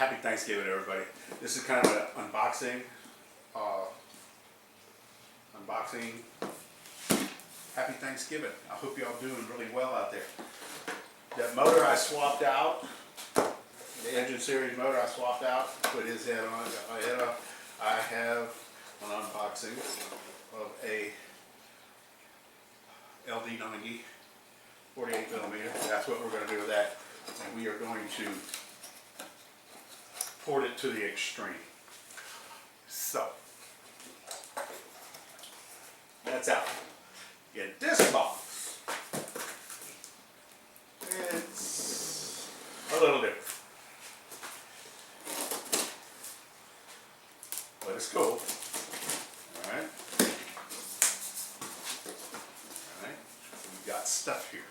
Happy Thanksgiving, everybody. This is kind of an unboxing. Happy Thanksgiving. I hope y'all doing really well out there. That motor I swapped out, the engine series motor I swapped out, put his head on, got my head up. I have an unboxing of a LD Nungi 48 millimeter. That's what we're going to do with that. And we are going to port it to the extreme. So, that's out. In this box, it's a little different. But it's cool. Alright. Alright. We've got stuff here.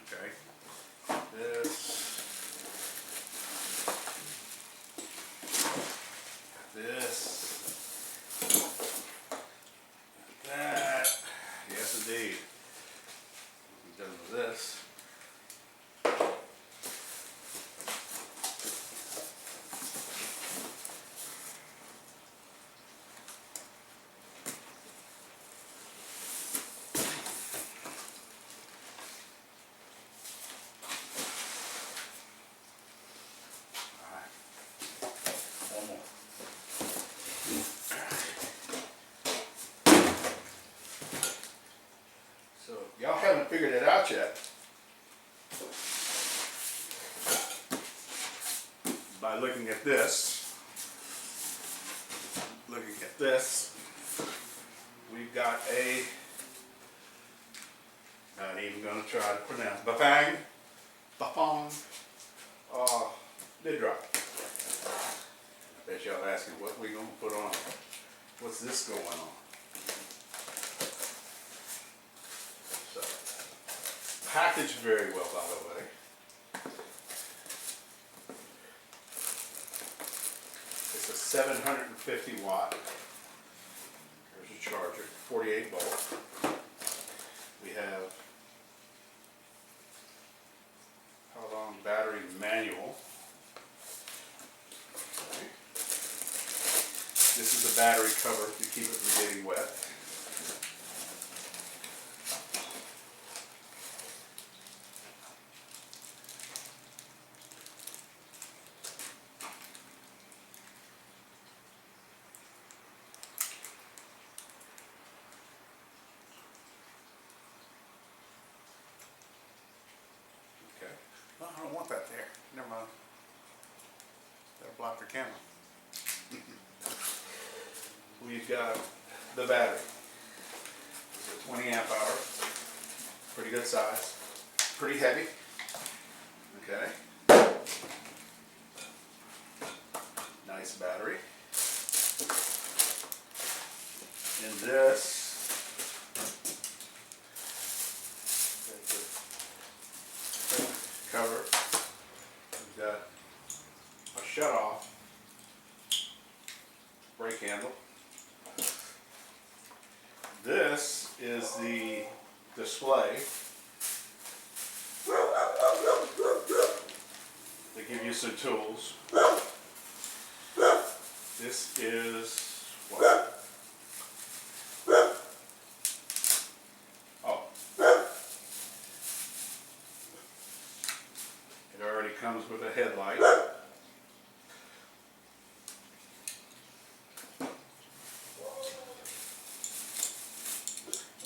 Okay. That. Yes, indeed. We're done with this. So, y'all haven't figured it out yet. By looking at this, we've got a, not even going to try to pronounce, Bafang lid drop. I bet y'all asking what we going to put on. What's this going on? Packaged very well, by the way. It's a 750 watt. There's a charger, 48 volt. We have how long battery manual. Okay. This is the battery cover to keep it from getting wet. No, I don't want that there. Never mind. That'll block the camera. We've got the battery. It's a 20 amp hour. Pretty good size. Pretty heavy. Okay. Nice battery. And this cover. We've got a shut-off brake handle. This is the display. They give you some tools. This is what? Comes with a headlight.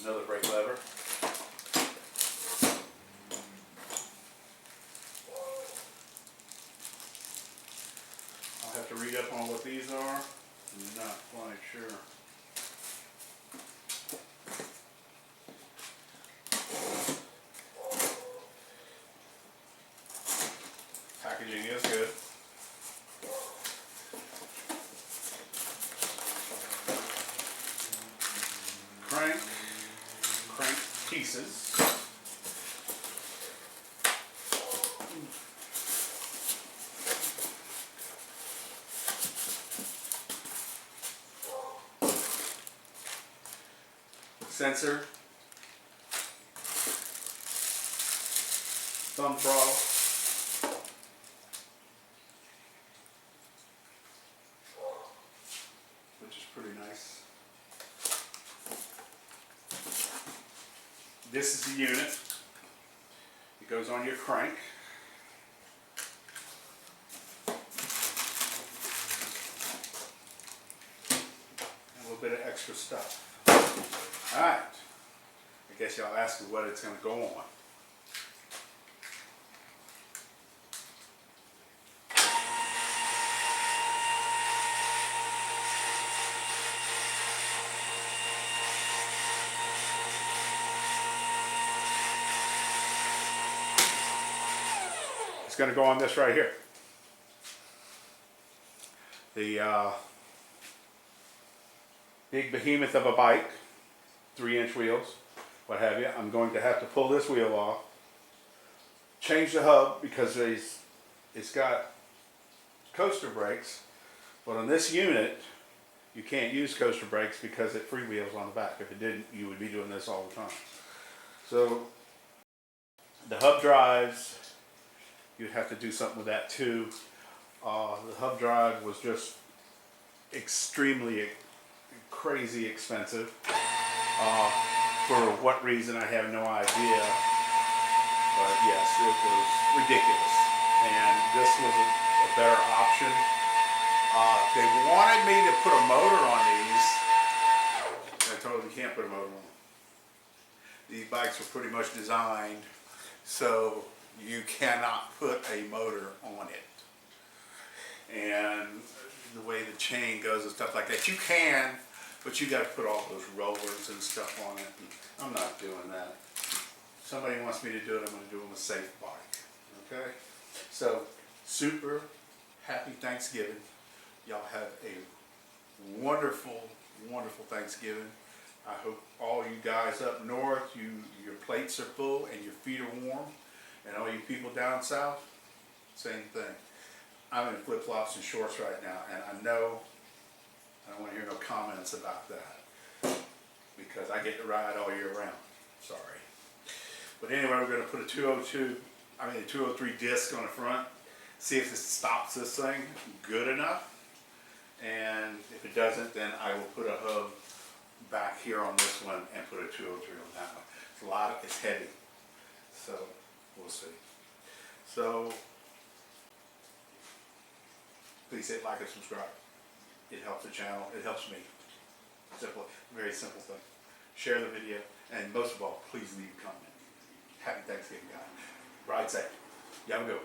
Another brake lever. I'll have to read up on what these are. I'm not quite sure. Packaging is good. Crank pieces. Sensor. Thumb throttle. This is the unit. It goes on your crank. And a little bit of extra stuff. Alright. I guess y'all ask me what it's going to go on. It's going to go on this right here. The big behemoth of a bike, 3-inch wheels, what have you. I'm going to have to pull this wheel off, change the hub because it's got coaster brakes, but on this unit you can't use coaster brakes because it freewheels on the back. If it didn't, you would be doing this all the time. So the hub drives, you'd have to do something with that too. The hub drive was just extremely crazy expensive. For what reason, I have no idea. But yes, it was ridiculous. And this was a better option. They wanted me to put a motor on these. I told them you can't put a motor on them. These bikes were pretty much designed so you cannot put a motor on it. And the way the chain goes and stuff like that, you can, but you got to put all those rollers and stuff on it. And I'm not doing that. If somebody wants me to do it, I'm going to do it on a safe bike. Okay? So, super happy Thanksgiving. Y'all have a wonderful, wonderful Thanksgiving. I hope all you guys up north, your plates are full and your feet are warm. And all you people down south, same thing. I'm in flip-flops and shorts right now, and I know I don't want to hear no comments about that because I get to ride all year round. Sorry. But anyway, we're going to put a 203 disc on the front, see if it stops this thing good enough. And if it doesn't, then I will put a hub back here on this one and put a 203 on that one. It's heavy, so we'll see. So please hit like and subscribe. It helps the channel. It helps me. Simple, very simple thing. Share the video, and most of all, please leave a comment. Happy Thanksgiving, guys. Ride safe. Y'all go.